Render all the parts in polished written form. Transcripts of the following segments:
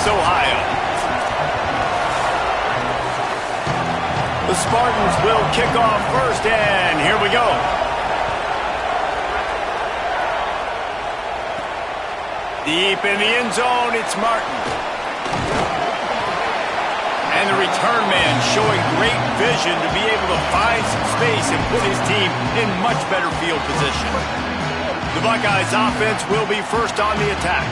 Columbus, Ohio. The Spartans will kick off first, and here we go. Deep in the end zone, it's Martin. And the return man showing great vision to be able to find some space and put his team in much better field position. The Buckeyes offense will be first on the attack.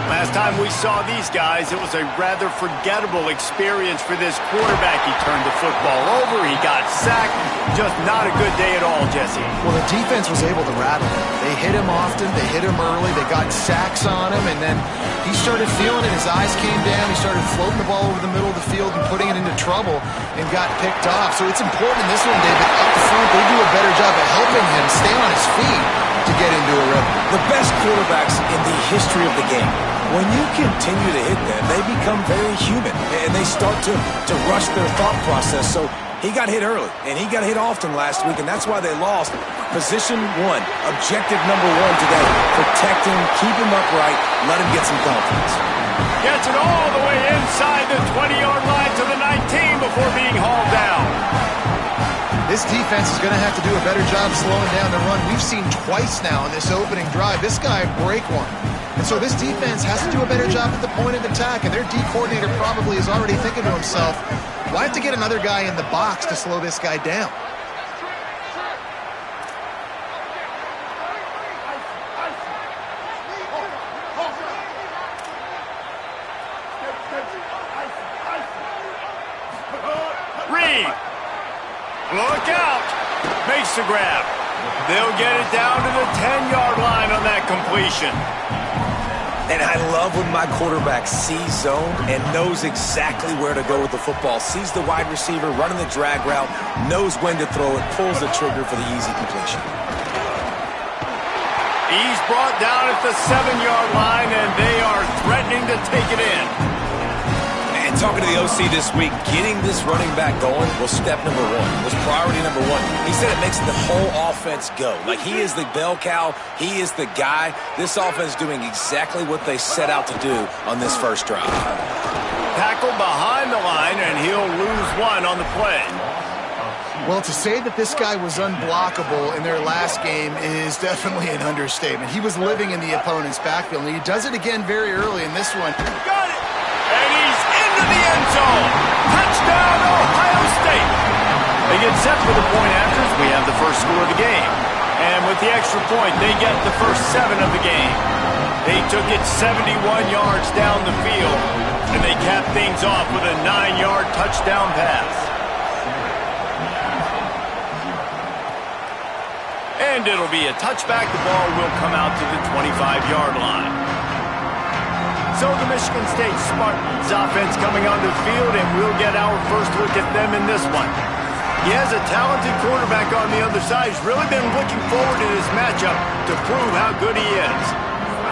Last time we saw these guys, it was a rather forgettable experience for this quarterback. He turned the football over, he got sacked. Just not a good day at all, Jesse. Well, the defense was able to rattle him. They hit him often, they hit him early, they got sacks on him, and then he started feeling it. His eyes came down, he started floating the ball over the middle of the field and putting it into trouble and got picked off. So it's important in this one, David, up front, they do a better job of helping him stay on his feet to get into a rhythm. The best quarterbacks in the history of the game, when you continue to hit them, they become very human, and they start to rush their thought process. So he got hit early, and he got hit often last week, and that's why they lost. Position one, objective number one today. Protect him, keep him upright, let him get some confidence. Gets it all the way inside the 20-yard line to the 19 before being hauled down. This defense is going to have to do a better job slowing down the run. We've seen twice now in this opening drive. This guy break one. And so this defense has to do a better job at the point of attack, and their D coordinator probably is already thinking to himself, well, I have to get another guy in the box to slow this guy down. Reed, look out, makes the grab. They'll get it down to the 10-yard line on that completion. And I love when my quarterback sees zone and knows exactly where to go with the football. Sees the wide receiver running the drag route, knows when to throw it, pulls the trigger for the easy completion. He's brought down at the 7-yard line, and they are threatening to take it in. And talking to the OC this week, getting this running back going was step number one, was priority number one. He said it makes the whole offense go. Like, he is the bell cow, he is the guy. This offense doing exactly what they set out to do on this first drive. Tackled behind the line, and he'll lose one on the play. Well, to say that this guy was unblockable in their last game is definitely an understatement. He was living in the opponent's backfield, and he does it again very early in this one. Got it! And he's into the end zone. Touchdown, Ohio State. They get set for the point afters. We have the first score of the game. And with the extra point, they get the first 7 of the game. They took it 71 yards down the field, and they capped things off with a 9-yard touchdown pass. And it'll be a touchback. The ball will come out to the 25-yard line. So the Michigan State Spartans offense coming onto the field, and we'll get our first look at them in this one. He has a talented quarterback on the other side. He's really been looking forward to this matchup to prove how good he is.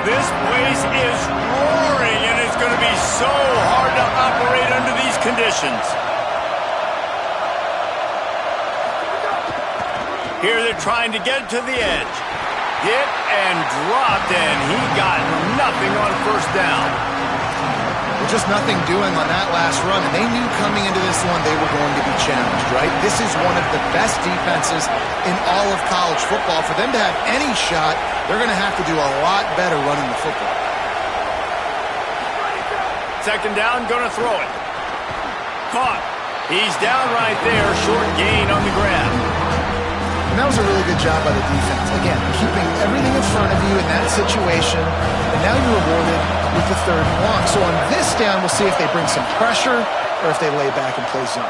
This place is roaring, and it's going to be so hard to operate under these conditions. Here they're trying to get to the edge. Hit and dropped, and he got nothing on first down. Well, just nothing doing on that last run, and they knew coming into this one they were going to be challenged, right? This is one of the best defenses in all of college football. For them to have any shot, they're going to have to do a lot better running the football. Second down, going to throw it. Caught. He's down right there, short gain on the grab. And that was a really good job by the defense. Again, keeping everything in front of you in that situation, and now you're rewarded with the 3rd and 1. So on this down, we'll see if they bring some pressure or if they lay back and play zone.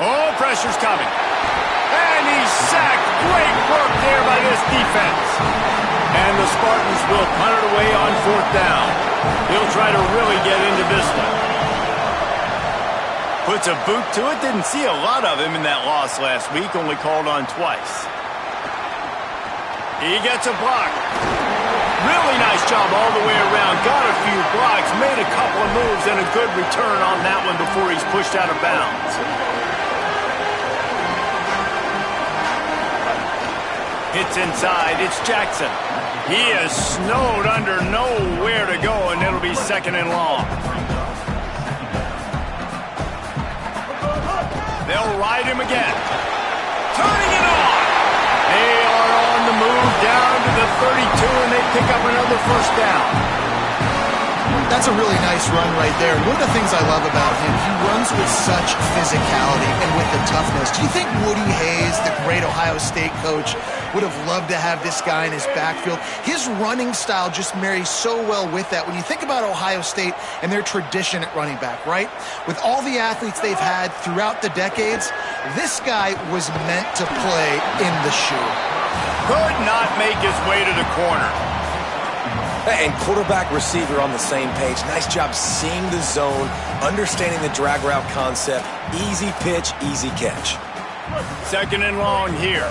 Oh, pressure's coming. And he's sacked. Great work there by this defense. And the Spartans will punt it away on 4th down. He'll try to really get into this one. Puts a boot to it. Didn't see a lot of him in that loss last week. Only called on twice. He gets a block. Really nice job all the way around. Got a few blocks. Made a couple of moves and a good return on that one before he's pushed out of bounds. Hits inside. It's Jackson. He is snowed under, nowhere to go, and it'll be 2nd and long. They'll ride him again. Turning it on. They are on the move down to the 32, and they pick up another 1st down. That's a really nice run right there. One of the things I love about him, he runs with such physicality and with the toughness. Do you think Woody Hayes, the great Ohio State coach, would have loved to have this guy in his backfield? His running style just marries so well with that. When you think about Ohio State and their tradition at running back, right? With all the athletes they've had throughout the decades, this guy was meant to play in the shoe. Could not make his way to the corner. And quarterback, receiver on the same page. Nice job seeing the zone, understanding the drag route concept. Easy pitch, easy catch. 2nd and long here.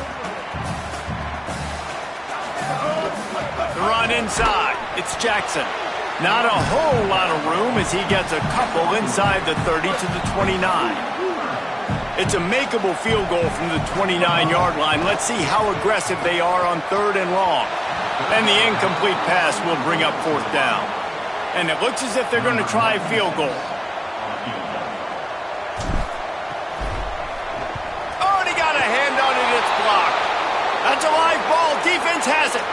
The run inside. It's Jackson. Not a whole lot of room as he gets a couple inside the 30 to the 29. It's a makeable field goal from the 29-yard line. Let's see how aggressive they are on 3rd and long. And the incomplete pass will bring up 4th down. And it looks as if they're going to try a field goal. Oh, and he got a hand on it. It's blocked. That's a live ball. Defense has it.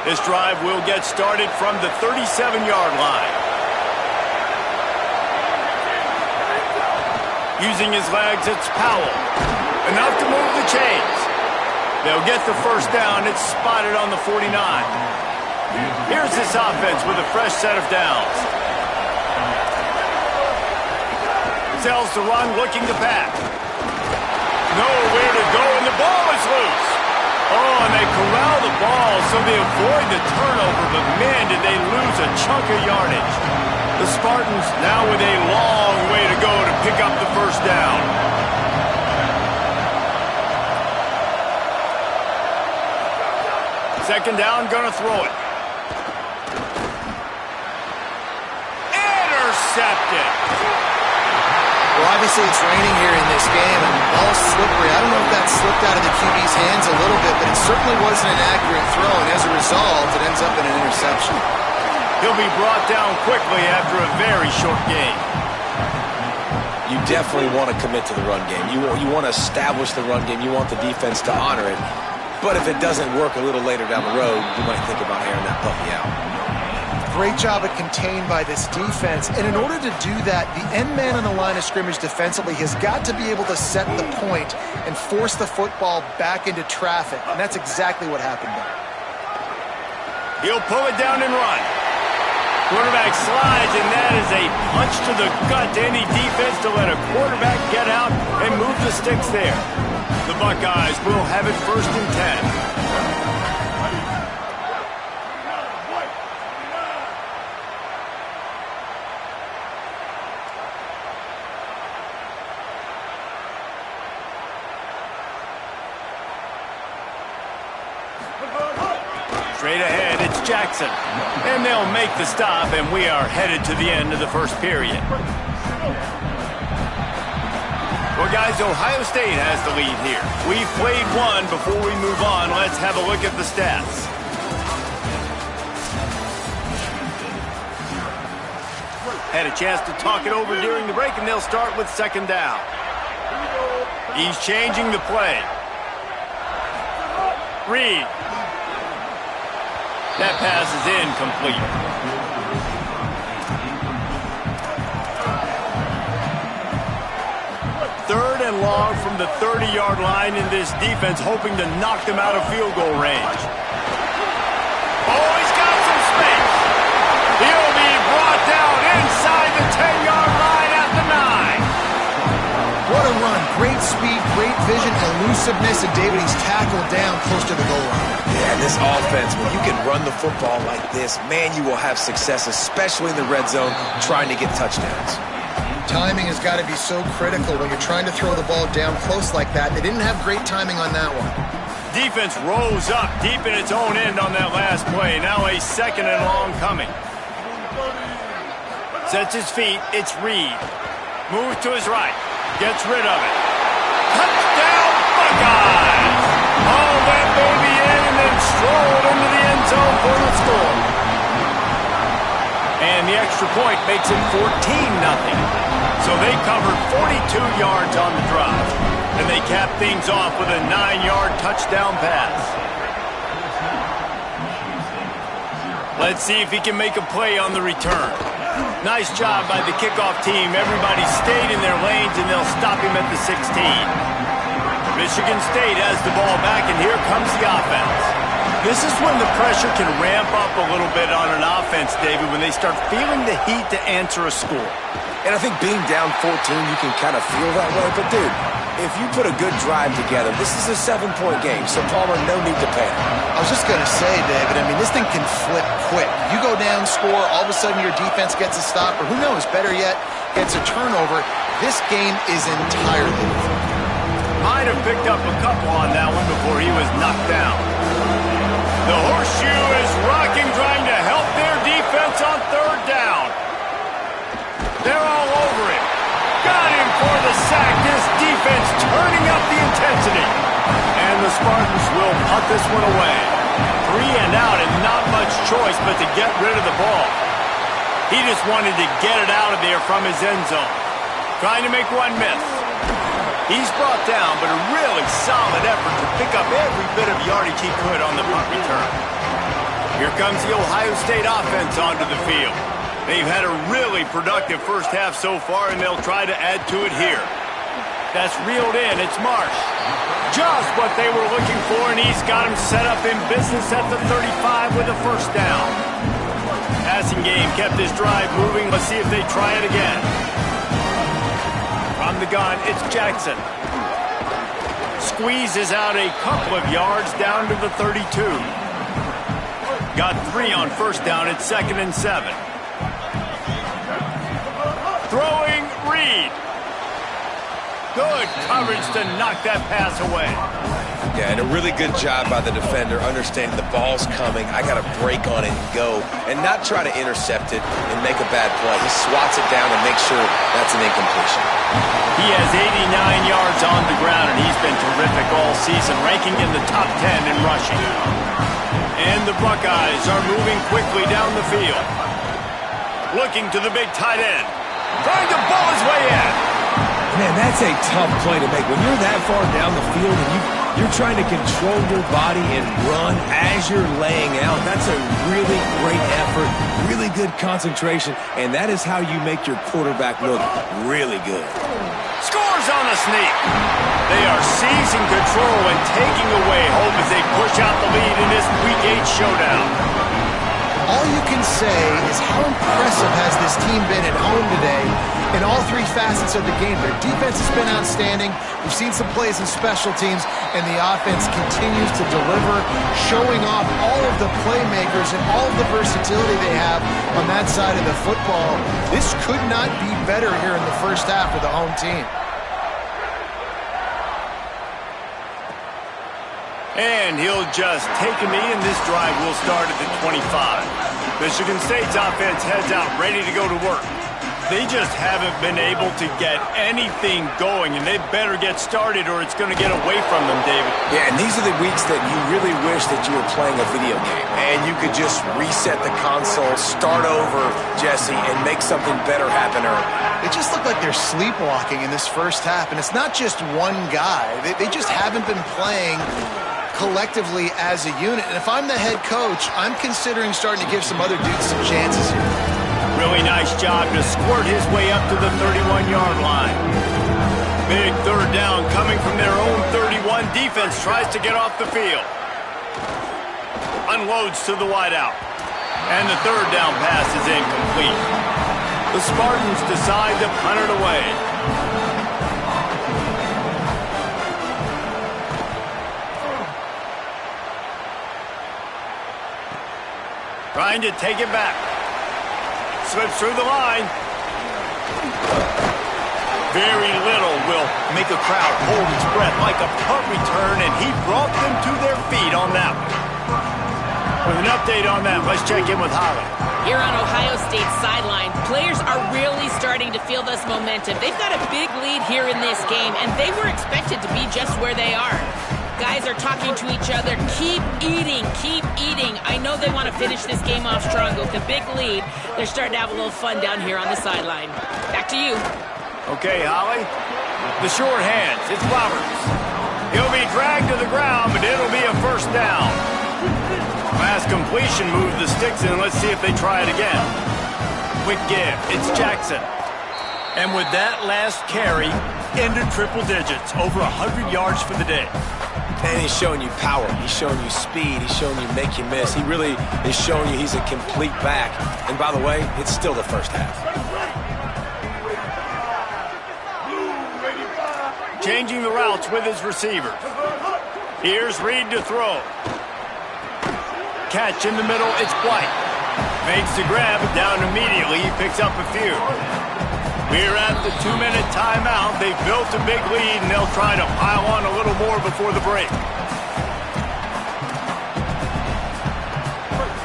This drive will get started from the 37-yard line. Using his legs, it's Powell. Enough to move the chains. They'll get the 1st down. It's spotted on the 49. Here's this offense with a fresh set of downs. Sells the run, looking to pass. Nowhere to go, and the ball is loose. Oh, and they corral the ball so they avoid the turnover, but man, did they lose a chunk of yardage. The Spartans now with a long way to go to pick up the 1st down. Second down, gonna throw it. Intercepted. Well, obviously it's raining here in this game, and the ball's slippery. I don't know if that slipped out of the QB's hands a little bit, but it certainly wasn't an accurate throw, and as a result, it ends up in an interception. He'll be brought down quickly after a very short game. You definitely want to commit to the run game. You want to establish the run game. You want the defense to honor it. But if it doesn't work a little later down the road, you might think about airing that puppy out. Great job at contained by this defense. And in order to do that, the end man on the line of scrimmage defensively has got to be able to set the point and force the football back into traffic. And that's exactly what happened there. He'll pull it down and run. Quarterback slides, and that is a punch to the gut to any defense to let a quarterback get out and move the sticks there. The Buckeyes will have it 1st and 10. Straight ahead, it's Jackson. And they'll make the stop, and we are headed to the end of the 1st period. Well, guys, Ohio State has the lead here. We've played one. Before we move on, let's have a look at the stats. Had a chance to talk it over during the break, and they'll start with 2nd down. He's changing the play. Reed. That pass is incomplete. Third and long from the 30-yard line, in this defense hoping to knock them out of field goal range. Oh, he's got some space. He'll be brought down inside the 10-yard line at the 9. What a run. Great speed, great vision, elusiveness, and David, he's tackled down close to the goal line. Yeah, this offense, when you can run the football like this, man, you will have success, especially in the red zone, trying to get touchdowns. Timing has got to be so critical when you're trying to throw the ball down close like that. They didn't have great timing on that one. Defense rose up deep in its own end on that last play. Now a 2nd and long coming. Sets his feet. It's Reed. Moves to his right. Gets rid of it. Touchdown, Buckeyes! Haul that baby in and then rolled into the end zone for the score. And the extra point makes it 14-0. So they covered 42 yards on the drive. And they capped things off with a 9-yard touchdown pass. Let's see if he can make a play on the return. Nice job by the kickoff team. Everybody stayed in their lanes, and they'll stop him at the 16. Michigan State has the ball back, and here comes the offense. This is when the pressure can ramp up a little bit on an offense, David, when they start feeling the heat to answer a score. And I think being down 14, you can kind of feel that way. But, dude, if you put a good drive together, this is a 7-point game. So, Palmer, no need to panic. I was just going to say, David, I mean, this thing can flip quick. You go down, score, all of a sudden your defense gets a stop, or who knows, better yet, gets a turnover. This game is entirely different. Might have picked up a couple on that one before he was knocked down. The horseshoe is rocking, trying to help their defense on third down. They're all over him. Got him for the sack. This defense turning up the intensity. And the Spartans will punt this one away. 3 and out and not much choice but to get rid of the ball. He just wanted to get it out of there from his end zone. Trying to make one miss. He's brought down, but a really solid effort to pick up every bit of yardage he could on the punt return. Here comes the Ohio State offense onto the field. They've had a really productive first half so far, and they'll try to add to it here. That's reeled in. It's Marsh. Just what they were looking for, and he's got him set up in business at the 35 with a first down. Passing game kept this drive moving. Let's see if they try it again. From the gun, it's Jackson. Squeezes out a couple of yards down to the 32. Got 3 on first down. It's 2nd and 7. Throwing Reed. Good coverage to knock that pass away. Yeah, and a really good job by the defender understanding the ball's coming. I got to break on it and go and not try to intercept it and make a bad play. He swats it down and makes sure that's an incompletion. He has 89 yards on the ground, and he's been terrific all season, ranking in the top 10 in rushing. And the Buckeyes are moving quickly down the field. Looking to the big tight end. Trying to ball his way in. Man, that's a tough play to make. When you're that far down the field and you're trying to control your body and run as you're laying out, that's a really great effort, really good concentration, and that is how you make your quarterback look really good. Scores on the sneak. They are seizing control and taking away hope as they push out the lead in this Week 8 showdown. All you can say is how impressive has this team been at home today in all 3 facets of the game. Their defense has been outstanding. We've seen some plays in special teams, and the offense continues to deliver, showing off all of the playmakers and all of the versatility they have on that side of the football. This could not be better here in the first half for the home team. And he'll just take a knee, and this drive will start at the 25. Michigan State's offense heads out, ready to go to work. They just haven't been able to get anything going, and they better get started or it's going to get away from them, David. Yeah, and these are the weeks that you really wish that you were playing a video game, and you could just reset the console, start over, Jesse, and make something better happen early. They just look like they're sleepwalking in this first half, and it's not just one guy. They just haven't been playing collectively as a unit. And if I'm the head coach, I'm considering starting to give some other dudes some chances here. Really nice job to squirt his way up to the 31-yard line. Big third down coming from their own 31. Defense tries to get off the field. Unloads to the wideout. And the third down pass is incomplete. The Spartans decide to punt it away. Trying to take it back. Slips through the line. Very little will make a crowd hold its breath like a punt return, and he brought them to their feet on that one. With an update on that, let's check in with Holly. Here on Ohio State's sideline, players are really starting to feel this momentum. They've got a big lead here in this game, and they were expected to be just where they are. guys are talking to each other. Keep eating, keep eating. I know they want to finish this game off strong. With the big lead, they're starting to have a little fun down here on the sideline. Back to you. Okay, Holly. The short hands. It's Roberts. He'll be dragged to the ground, but it'll be a first down. Last completion moved the sticks in. Let's see if they try it again. Quick give. It's Jackson. And with that last carry, into triple digits. Over 100 yards for the day. And he's showing you power. He's showing you speed. He's showing you make you miss. He really is showing you he's a complete back. And by the way, it's still the first half. Changing the routes with his receivers. Here's Reed to throw. Catch in the middle, it's Blight. Makes the grab, down immediately, he picks up a few. We're at the 2-minute timeout. They've built a big lead, and they'll try to pile on a little more before the break.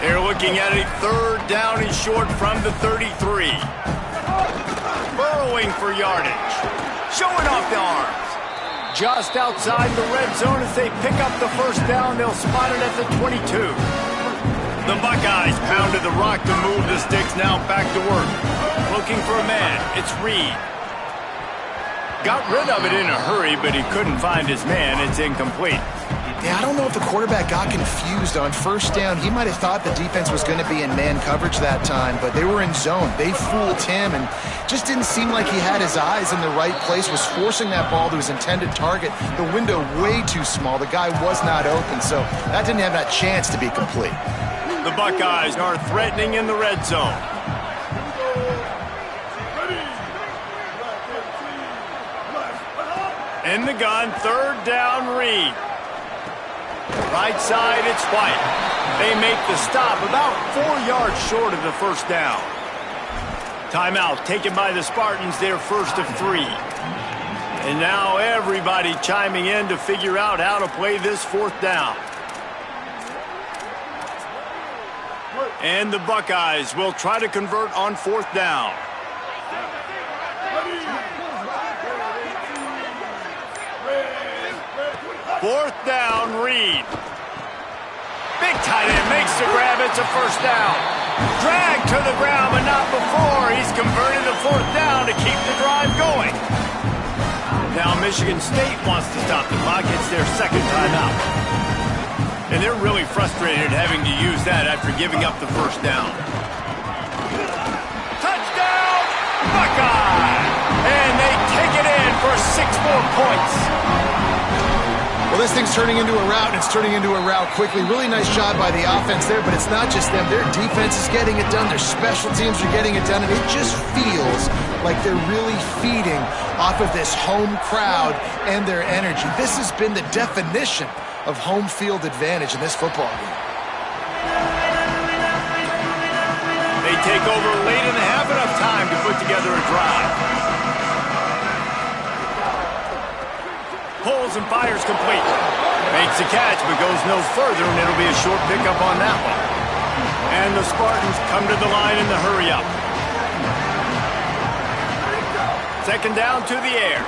They're looking at a third down and short from the 33. Burrowing for yardage. Showing off the arms. Just outside the red zone as they pick up the first down. They'll spot it at the 22. The Buckeyes pounded the rock to move the sticks. Now back to work. Looking for a man. It's Reed. Got rid of it in a hurry, but he couldn't find his man. It's incomplete. Yeah, I don't know if the quarterback got confused on first down. He might have thought the defense was going to be in man coverage that time, but they were in zone. They fooled him and just didn't seem like he had his eyes in the right place, was forcing that ball to his intended target. The window way too small. The guy was not open, so that didn't have that chance to be complete. The Buckeyes are threatening in the red zone. In the gun, third down, Reed. Right side, it's White. They make the stop about 4 yards short of the first down. Timeout taken by the Spartans, their first of 3. And now everybody chiming in to figure out how to play this fourth down. And the Buckeyes will try to convert on fourth down. Fourth down, Reed. Big tight end makes the grab. It's a first down. Drag to the ground, but not before. He's converted the fourth down to keep the drive going. Now Michigan State wants to stop the clock. It's their second timeout. And they're really frustrated having to use that after giving up the first down. Touchdown, Buckeye! And they take it in for 6 more points. Well, this thing's turning into a rout, and it's turning into a rout quickly. Really nice job by the offense there, but it's not just them. Their defense is getting it done. Their special teams are getting it done, and it just feels like they're really feeding off of this home crowd and their energy. This has been the definition of home field advantage in this football game. They take over late and have enough time to put together a drive. Pulls and fires complete. Makes the catch, but goes no further, and it'll be a short pickup on that one. And the Spartans come to the line in the hurry-up. Second down to the air.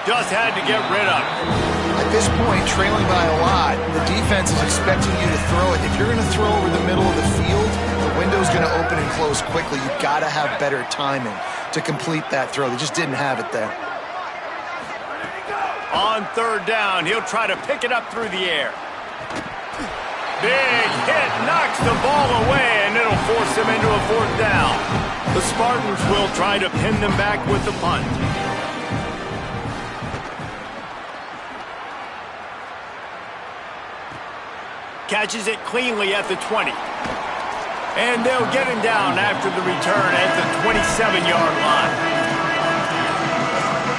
Just had to get rid of it. At this point, trailing by a lot, the defense is expecting you to throw it. If you're going to throw over the middle of the field, the window's going to open and close quickly. You've got to have better timing to complete that throw. They just didn't have it there. On third down, he'll try to pick it up through the air. Big hit, knocks the ball away, and it'll force him into a fourth down. The Spartans will try to pin them back with the punt. Catches it cleanly at the 20. And they'll get him down after the return at the 27-yard line.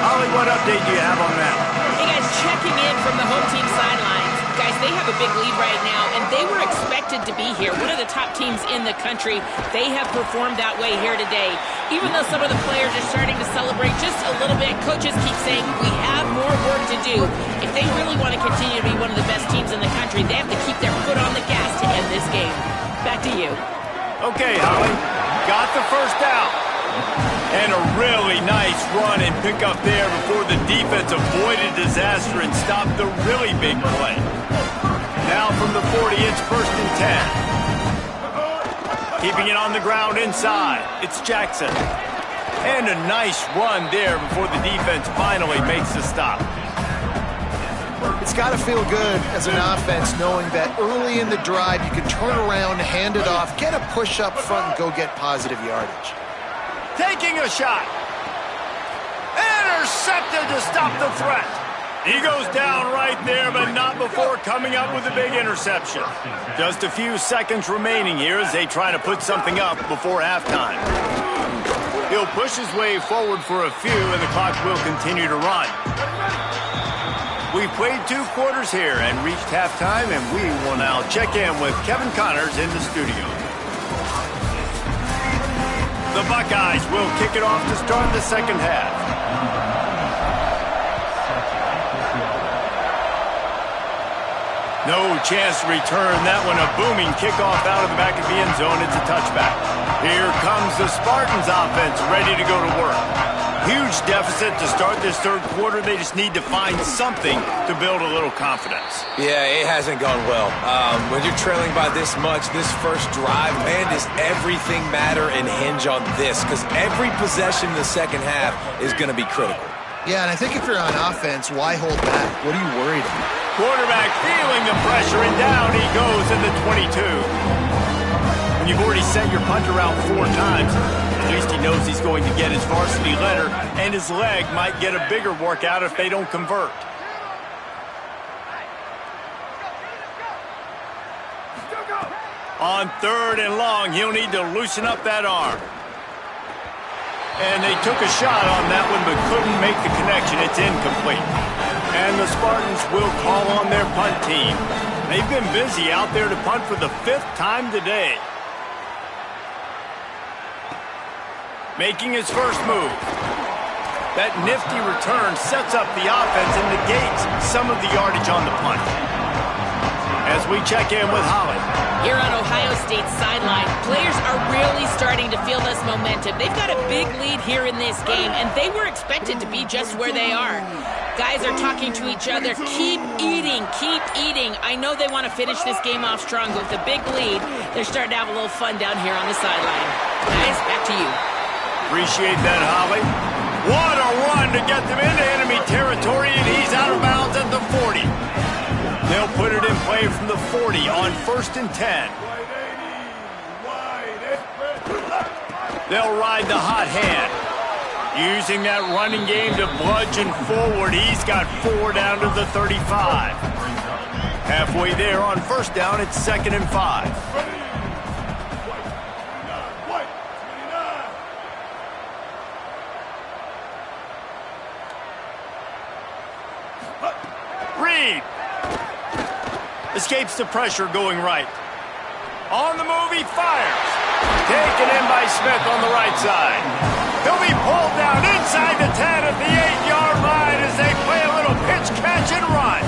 Holly, what update do you have on that? Hey, guys, checking in from the home team sidelines. Guys, they have a big lead right now, and they were expected to be here. One of the top teams in the country. They have performed that way here today. Even though some of the players are starting to celebrate just a little bit, coaches keep saying, we have more work to do. If they really want to continue to be one of the best teams in the country, they have to keep their foot on the gas to end this game. Back to you. Okay, Holly. Got the first down. And a really nice run and pick up there before the defense avoided disaster and stopped the really big play. Now from the 40, it's 1st and 10. Keeping it on the ground inside, it's Jackson. And a nice run there before the defense finally makes the stop. It's got to feel good as an offense knowing that early in the drive you can turn around, hand it off, get a push up front, and go get positive yardage. Taking a shot. Intercepted to stop the threat. He goes down right there, but not before coming up with a big interception. Just a few seconds remaining here as they try to put something up before halftime. He'll push his way forward for a few, and the clock will continue to run. We've played 2 quarters here and reached halftime, and we will now check in with Kevin Connors in the studio. The Buckeyes will kick it off to start the second half. No chance to return that one. A booming kickoff out of the back of the end zone. It's a touchback. Here comes the Spartans offense ready to go to work. Huge deficit to start this third quarter. They just need to find something to build a little confidence. Yeah, it hasn't gone well. When you're trailing by this much, this first drive, man, does everything matter and hinge on this? Because every possession in the second half is going to be critical. Yeah, and I think if you're on offense, why hold back? What are you worried about? Quarterback feeling the pressure, and down he goes in the 22. When you've already sent your punter out 4 times, at least he knows he's going to get his varsity letter, and his leg might get a bigger workout if they don't convert. On 3rd and long, he'll need to loosen up that arm. And they took a shot on that one, but couldn't make the connection. It's incomplete. And the Spartans will call on their punt team. They've been busy out there to punt for the 5th time today. Making his first move. That nifty return sets up the offense and negates some of the yardage on the punt. As we check in with Holly. Here on Ohio State's sideline, players are really starting to feel this momentum. They've got a big lead here in this game, and they were expected to be just where they are. Guys are talking to each other. Keep eating, keep eating. I know they want to finish this game off strong, but with a big lead, they're starting to have a little fun down here on the sideline. Guys, back to you. Appreciate that, Holly. What a run to get them into enemy territory, and he's out of bounds at the 40. They'll put it in play from the 40 on 1st and 10. They'll ride the hot hand. Using that running game to bludgeon forward, he's got 4 down to the 35. Halfway there on 1st down, it's 2nd and 5. Reed escapes the pressure going right. On the move, he fires. Taken in by Smith on the right side. He'll be pulled down inside the 10 at the 8-yard line as they play a little pitch, catch, and run.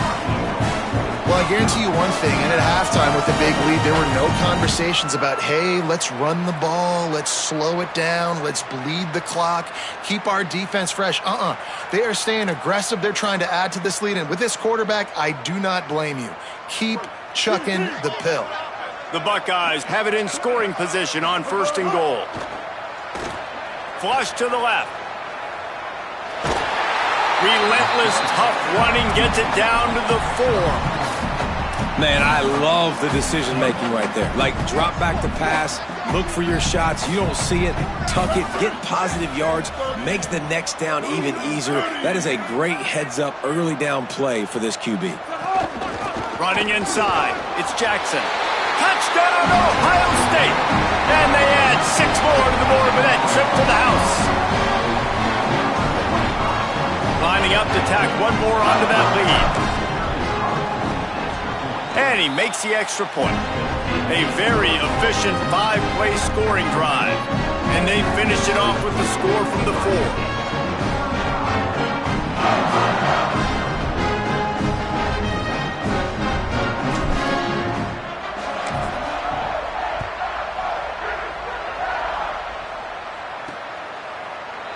Well, I guarantee you one thing, and at halftime with the big lead, there were no conversations about, hey, let's run the ball, let's slow it down, let's bleed the clock, keep our defense fresh. They are staying aggressive. They're trying to add to this lead, and with this quarterback, I do not blame you. Keep chucking the pill. The Buckeyes have it in scoring position on 1st and goal. Flush to the left. Relentless, tough running gets it down to the 4. Man, I love the decision-making right there. Like, drop back to pass, look for your shots. You don't see it, tuck it, get positive yards, makes the next down even easier. That is a great heads-up, early down play for this QB. Running inside, it's Jackson. Touchdown, Ohio State! And they add 6 more to the board with that trip to the house. Lining up to tack 1 more onto that lead. And he makes the extra point. A very efficient 5-play scoring drive. And they finish it off with the score from the 4.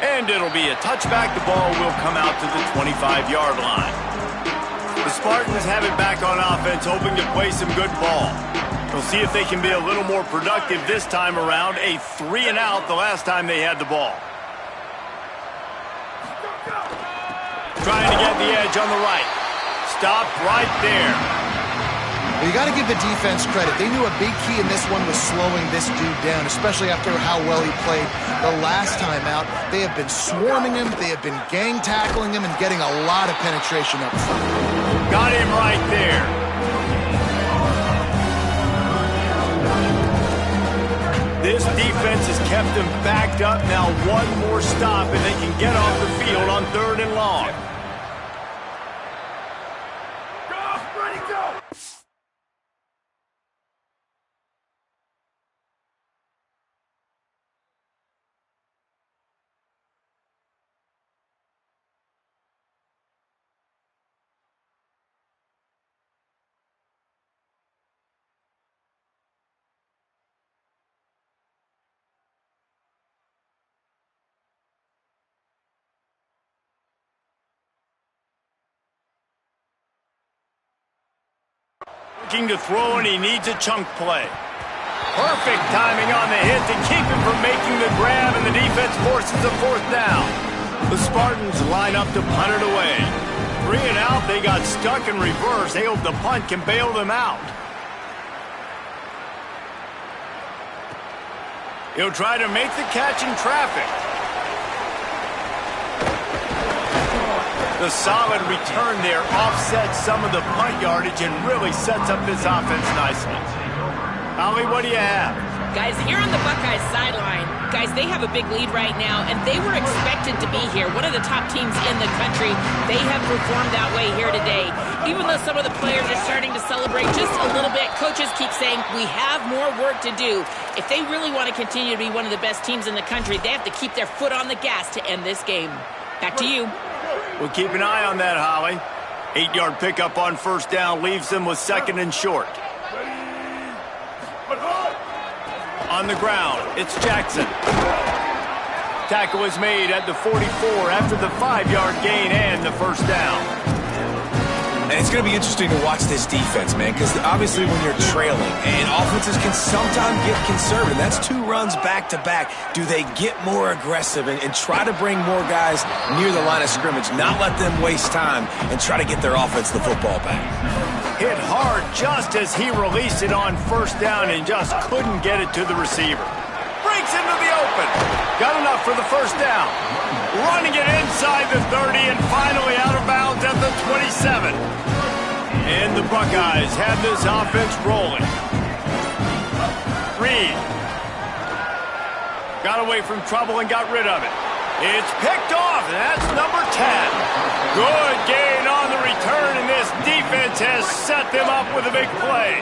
And it'll be a touchback. The ball will come out to the 25-yard line. The Spartans have it back on offense, hoping to play some good ball. We'll see if they can be a little more productive this time around. A 3-and-out the last time they had the ball. Trying to get the edge on the right. Stop right there. Well, you got to give the defense credit. They knew a big key in this one was slowing this dude down, especially after how well he played the last time out. They have been swarming him. They have been gang tackling him and getting a lot of penetration up front. Got him right there. This defense has kept them backed up. Now one more stop and they can get off the field on 3rd and long. Looking to throw, and he needs a chunk play. Perfect timing on the hit to keep him from making the grab, and the defense forces a 4th down. The Spartans line up to punt it away. 3-and-out, they got stuck in reverse. They hope the punt can bail them out. He'll try to make the catch in traffic. The solid return there offsets some of the punt yardage and really sets up this offense nicely. Holly, what do you have? Guys, here on the Buckeyes sideline, guys, they have a big lead right now, and they were expected to be here. One of the top teams in the country. They have performed that way here today. Even though some of the players are starting to celebrate just a little bit, coaches keep saying, we have more work to do. If they really want to continue to be one of the best teams in the country, they have to keep their foot on the gas to end this game. Back to you. We'll keep an eye on that, Holly. 8-yard pickup on 1st down leaves them with 2nd and short. On the ground, it's Jackson. Tackle is made at the 44 after the 5-yard gain and the 1st down. And it's going to be interesting to watch this defense, man, because obviously when you're trailing, and offenses can sometimes get conservative. That's 2 runs back-to-back. Do they get more aggressive and try to bring more guys near the line of scrimmage, not let them waste time, and try to get their offense the football back? Hit hard just as he released it on 1st down and just couldn't get it to the receiver. Breaks into the open. Got enough for the 1st down. Running it inside the 30 and finally out of bounds at the 27. And the Buckeyes have this offense rolling. Reed. Got away from trouble and got rid of it. It's picked off, and that's number 10. Good gain on the return, and this defense has set them up with a big play.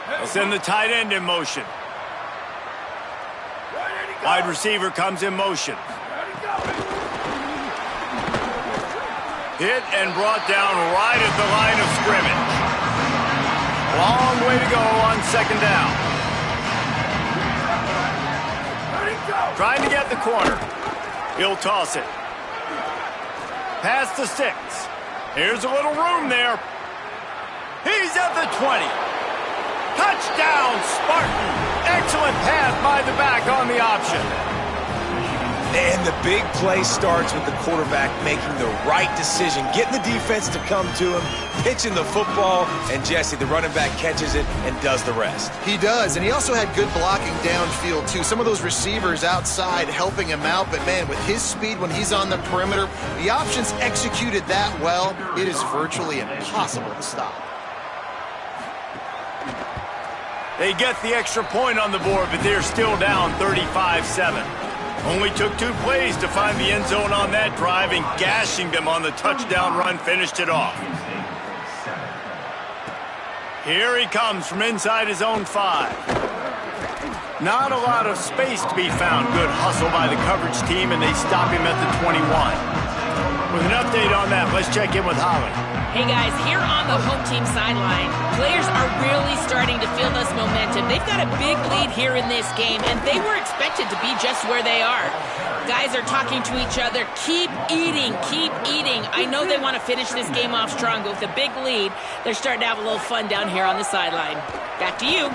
They'll send the tight end in motion. Wide receiver comes in motion. Hit and brought down right at the line of scrimmage. Long way to go on 2nd down. Trying to get the corner. He'll toss it. Past the 6. Here's a little room there. He's at the 20. Touchdown, Spartan. Excellent pass by the back on the option. And the big play starts with the quarterback making the right decision, getting the defense to come to him, pitching the football, and Jesse, the running back, catches it and does the rest. He does, and he also had good blocking downfield, too. Some of those receivers outside helping him out, but, man, with his speed when he's on the perimeter, the options executed that well, it is virtually impossible to stop. They get the extra point on the board, but they're still down 35-7. Only took 2 plays to find the end zone on that drive, and gashing them on the touchdown run finished it off. Here he comes from inside his own 5. Not a lot of space to be found. Good hustle by the coverage team, and they stop him at the 21. With an update on that, let's check in with Holly. Hey guys, here on the home team sideline, players are really starting to feel this momentum. They've got a big lead here in this game, and they were expected to be just where they are. Guys are talking to each other. Keep eating, keep eating. I know they want to finish this game off strong, but with a big lead, they're starting to have a little fun down here on the sideline. Back to you.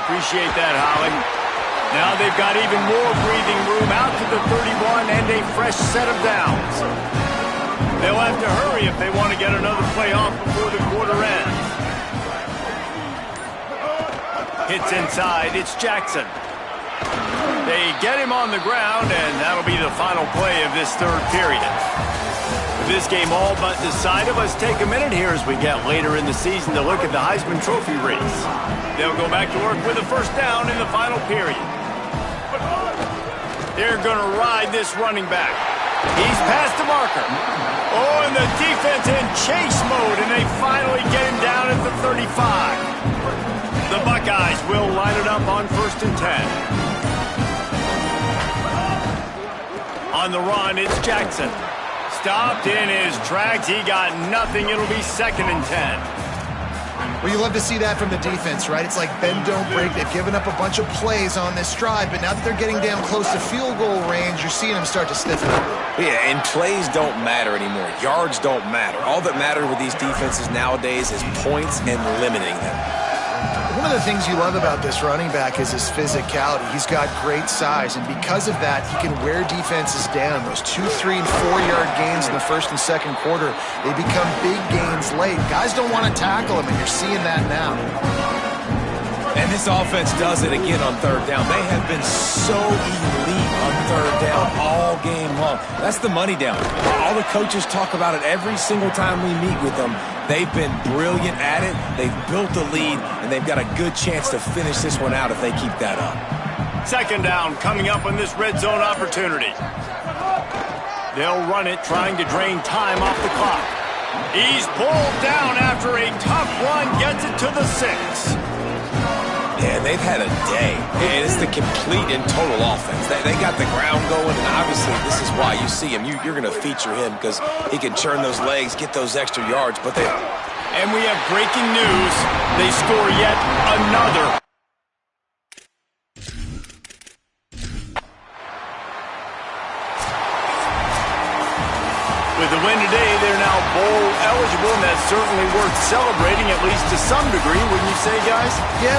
Appreciate that, Holly. Now they've got even more breathing room out to the 31 and a fresh set of downs. They'll have to hurry if they want to get another play off before the quarter ends. Hits inside, it's Jackson. They get him on the ground, and that'll be the final play of this third period. With this game all but decided, let's take a minute here as we get later in the season to look at the Heisman Trophy race. They'll go back to work with a first down in the final period. They're going to ride this running back. He's past the marker. Oh, and the defense in chase mode, and they finally get him down at the 35. The Buckeyes will line it up on 1st and 10. On the run, it's Jackson. Stopped in his tracks. He got nothing. It'll be 2nd and 10. Well, you love to see that from the defense, right? It's like bend, don't break. They've given up a bunch of plays on this drive, but now that they're getting down close to field goal range, you're seeing them start to stiffen up. Yeah, and plays don't matter anymore. Yards don't matter. All that matters with these defenses nowadays is points and limiting them. One of the things you love about this running back is his physicality. He's got great size, and because of that, he can wear defenses down. Those 2-, 3-, and 4-yard gains in the first and second quarter, they become big gains late. Guys don't want to tackle him, and you're seeing that now. And this offense does it again on 3rd down. They have been so elite on 3rd down all game long. That's the money down. All the coaches talk about it every single time we meet with them. They've been brilliant at it. They've built the lead, and they've got a good chance to finish this one out if they keep that up. 2nd down coming up on this red zone opportunity. They'll run it, trying to drain time off the clock. He's pulled down after a tough run, gets it to the 6. Yeah, they've had a day, and it's the complete and total offense. They got the ground going, and obviously this is why you see him. You're going to feature him because he can churn those legs, get those extra yards. But they. And we have breaking news. They score yet another. With the win today, they're now bowl eligible, and that's certainly worth celebrating, at least to some degree, wouldn't you say, guys? Yeah.